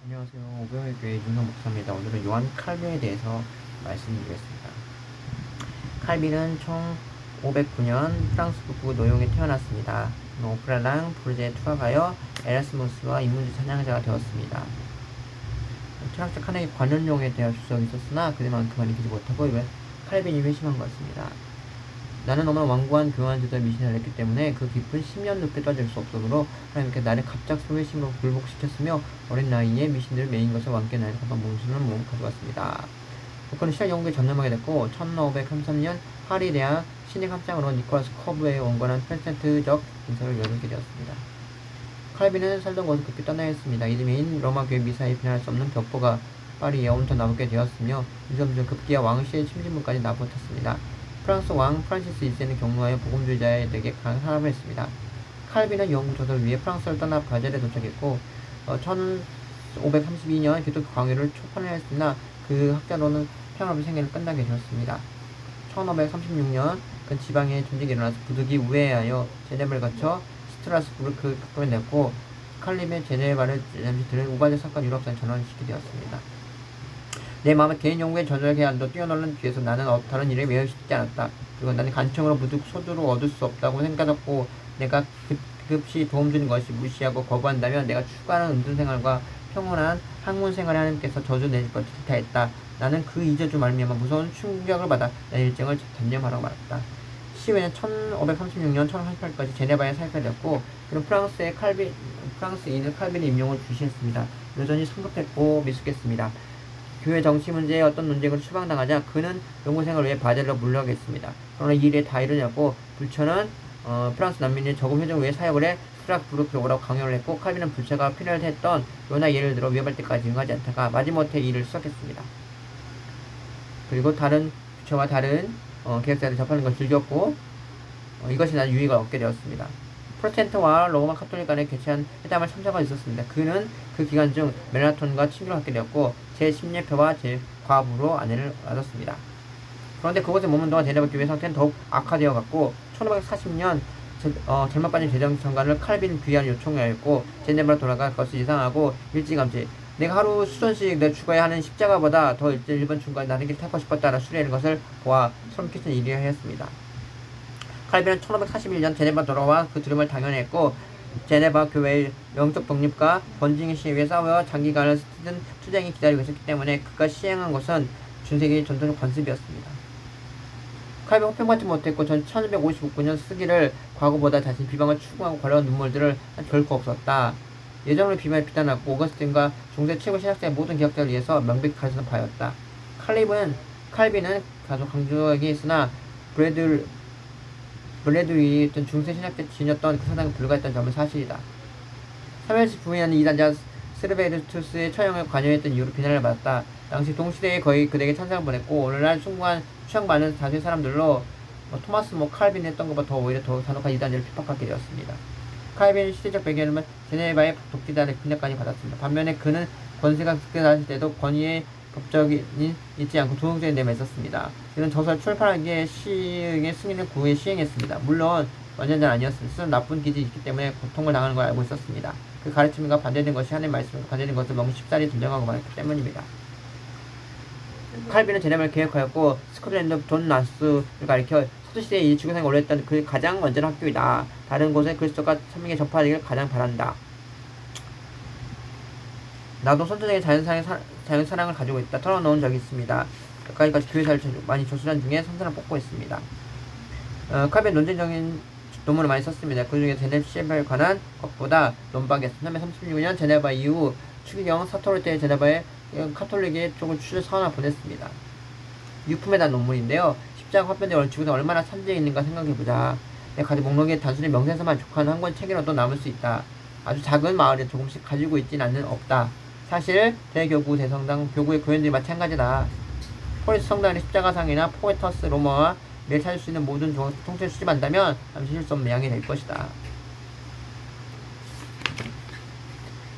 안녕하세요. 오병의 교회 윤호 목사입니다. 오늘은 요한 칼빈에 대해서 말씀드리겠습니다. 칼빈은 1509년 프랑스 북부 노용에 태어났습니다. 오프라랑 부르제에 투학하여 에라스무스와 인문지 찬양자가 되었습니다. 철학자 카네기 관현용에 대한 주석이 있었으나 그들만큼은 이기지 못하고 이번 칼빈이 회심한 것입니다. 나는 너무나 완고한 교환 제도의 미신을 했기 때문에 그 깊은 10년 늪에 빠질 수 없으므로 하나님께 나를 갑작스러운 회심으로 굴복시켰으며 어린 나이에 미신들을 매인 것을 왕께 나를 한번 몽순을 몸 가져왔습니다. 그는 시작 연구에 전념하게 됐고 1533년 파리 대학 신입학장으로 니콜라스 커브의 원관한 프레센트적 인사를 열게 되었습니다. 칼빈은 살던 곳을 급히 떠나야 했습니다. 이듬해인 로마 교회 미사에 비난할 수 없는 벽보가 파리에 엄청 나오게 되었으며 점점 급기야 왕실의 침신문까지 나붙었습니다. 프랑스 왕 프란시스 1세는 경로하여 복음주의자에게 강한 사람을 했습니다. 칼빈은 연구 조사를 위해 프랑스를 떠나 바젤에 도착했고 1532년 기독교 강요를 초판을 했으나 그 학자로는 평화로운 생애를 끝나게 되었습니다. 1536년 그 지방에 전쟁이 일어나서 부득이 우회하여 제네바를 거쳐 스트라스부르크 극도에 냈고 칼빈의 제네바를 잠시 들은 우발적 사건 유럽사에 전환시키게 되었습니다. 내 마음의 개인 연구에 전적의 한도 뛰어넘는 뒤에서 나는 다른 일에 매여 싶지 않았다. 그리고 나는 간청으로 소주로 얻을 수 없다고 생각했고 내가 급시 도움 주는 것이 무시하고 거부한다면 내가 추구하는 은둔생활과 평온한 학문생활에 하나님께서 저주 내실 것을 기타했다. 나는 그 이저주 말미암아 무서운 충격을 받아 내 일정을 단념하라고 말했다. 시외는 1536년 1538까지 제네바에 살펴졌고 그는 프랑스인을 칼빈의 임용을 주시했습니다. 여전히 성급했고 미숙했습니다. 교회 정치 문제에 어떤 논쟁으로 추방당하자 그는 연구생을 위해 바젤로 물러가겠습니다. 그러나 이 일에 다 이르냐고 불처는 프랑스 난민의 저금 회전 위해 사역을 해 스트라스부르크로 오라고 강요를 했고 칼빈은 불처가 필요했던 요나 예를 들어 위협할 때까지 응하지 않다가 마지못해 이 일을 수락했습니다. 그리고 다른 불처와 다른 계획자들이 접하는 걸 즐겼고 이것이 난 유익을 얻게 되었습니다. 프로테스탄트와 로마 카톨릭 간에 개최한 회담을 참석할 수 있었습니다. 그는 그 기간 중 멜라톤과 친구를 갖게 되었고 제10예표와 제 과부로 아내를 얻었습니다. 그런데 그곳에 머문 동안 제네바 교회 상태는 더욱 악화되어 갔고 1540년 잘못 빠진 재정장관을 칼빈 귀환 요청하였고 제네바로 돌아가 그것을 이상하고 일찌감치 내가 하루 수천씩 내 죽어야 하는 십자가보다 더 일본 중간에 나는 길 타고 싶었다라 수리하는 것을 보아 소름 끼치는 일이라 하였습니다. 칼빈은 1541년 제네바 돌아와 그 두려움을 당연했고 제네바 교회의 영적 독립과 번징의 시위에 싸워 장기간을 쓰던 투쟁이 기다리고 있었기 때문에 그가 시행한 것은 중세기의 전통적 관습이었습니다. 칼빈은 호평받지 못했고 1259년 쓰기를 과거보다 자신 비방을 추구하고 걸어온 눈물들을 결코 없었다. 예정을 비난하고 오거스틴과 중세 최고 신학자의 모든 기억자를 위해서 명백히 가르치는 바였다. 칼빈은 다소 강조하게 했으나 브래드리 중세 신학자 지녔던 그 사상에 불과했던 점은 사실이다. 3일씩 부인하는 이단자 스르베르투스의 처형에 관여했던 이유로 비난을 받았다. 당시 동시대에 거의 그에게 찬성을 보냈고 오늘날 숭고한 취향 많은 다수의 사람들로 토마스 칼빈이 했던 것보다 오히려 더 단혹한 이단자를 핍박하게 되었습니다. 칼빈의 시대적 배경은 제네바의 독재자의 빈약까지 받았습니다. 반면에 그는 권세가 급격했을 때도 권위의 법적인 있지 않고 도용적인 내면에 있었습니다. 그는 저서를 출판하기에 시흥의 승인을 구해 시행했습니다. 물론 완전한 아니었습니다. 스스로 나쁜 기질이 있기 때문에 고통을 당하는 걸 알고 있었습니다. 그 가르침과 반대된 것이 하나님의 말씀과 반대된 것을 너무 쉽사리 분명하고 말했기 때문입니다. 칼빈은 제네바를 개혁하였고 스코틀랜드 존 나스를 가리켜 서두시대에 이 지구상에 올렸던 그 가장 완전한 학교이다. 다른 곳에 그리스도가 천명에 접하기를 가장 바란다. 나도 선천적인 자연사랑을 가지고 있다. 털어놓은 적이 있습니다. 여기까지 교회사를 많이 조수한 중에 선사를 뽑고 있습니다. 칼빈 논쟁적인 논문을 많이 썼습니다. 그 중에 제네바에 관한 것보다 논박이었습니다. 336년 제네바 이후 추기경 사토르 때 제네바에 카톨릭의 쪽을 추적 사원을 보냈습니다. 유품에 대한 논문인데요. 십자가 화편의 원칙에서 얼마나 참지에 있는가 생각해보자. 내 가지 목록에 단순히 명세서만 족한 한 권 책이라도 남을 수 있다. 아주 작은 마을에 조금씩 가지고 있진 없다. 사실 대교구 대성당 교구의 교인들이 마찬가지다. 포리스 성당의 십자가상이나 포에터스 로마와 매일 찾을 수 있는 모든 통째를 수집한다면 잠시 쉴 수 없는 양이 될 것이다.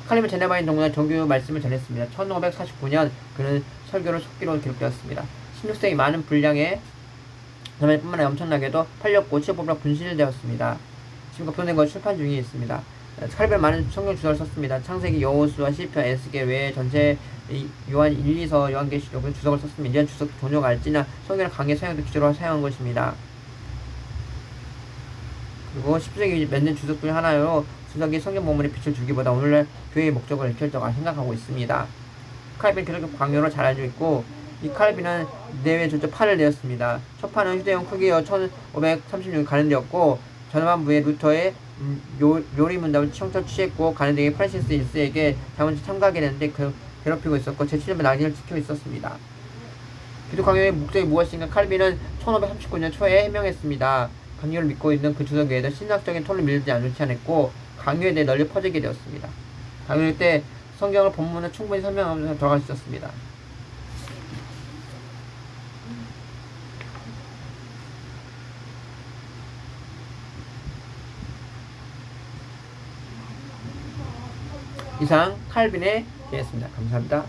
칼빈은 제네바인 동문한 정규 말씀을 전했습니다. 1549년 그는 설교를 속기로 기록되었습니다. 16세기 많은 분량의 뿐만 아니라 엄청나게도 팔렸고 치어법으로 분실되었습니다. 지금 거표된 것 출판 중에 있습니다. 칼빈은 많은 성경 주석을 썼습니다. 창세기, 여호수아, 시편, 에스겔 외에 전체 요한 1, 2서, 요한계시록은 주석을 썼습니다. 이런 주석 종류가 알지나 성경을 강의 사용도 기초로 사용한 것입니다. 그리고 10세기 맺는 주석 중 하나로 주석이 성경 본문에 빛을 주기보다 오늘날 교회의 목적을 익힐 까 생각하고 있습니다. 칼빈 기독교 강요로 잘 알고 있고, 이 칼빈은 내외 전체 판을 내었습니다. 첫 판은 휴대용 크기여 1536이 가는되었고, 전반부에 루터의 요리 문답을 청철 취했고, 가는되게 프란시스 1세에게 자문지 참가하게 됐는데 괴롭히고 있었고, 제7년 낙인을 지키고 있었습니다. 기독 강요의 목적이 무엇인가? 칼빈은 1539년 초에 해명했습니다. 강요를 믿고 있는 그 주석 외에도 신학적인 톤을 밀지 않지 않았고, 강요에 대해 널리 퍼지게 되었습니다. 강요 때 성경을 본문을 충분히 설명하면서 들어갈 수 있었습니다. 이상 칼빈에 대했습니다. 감사합니다.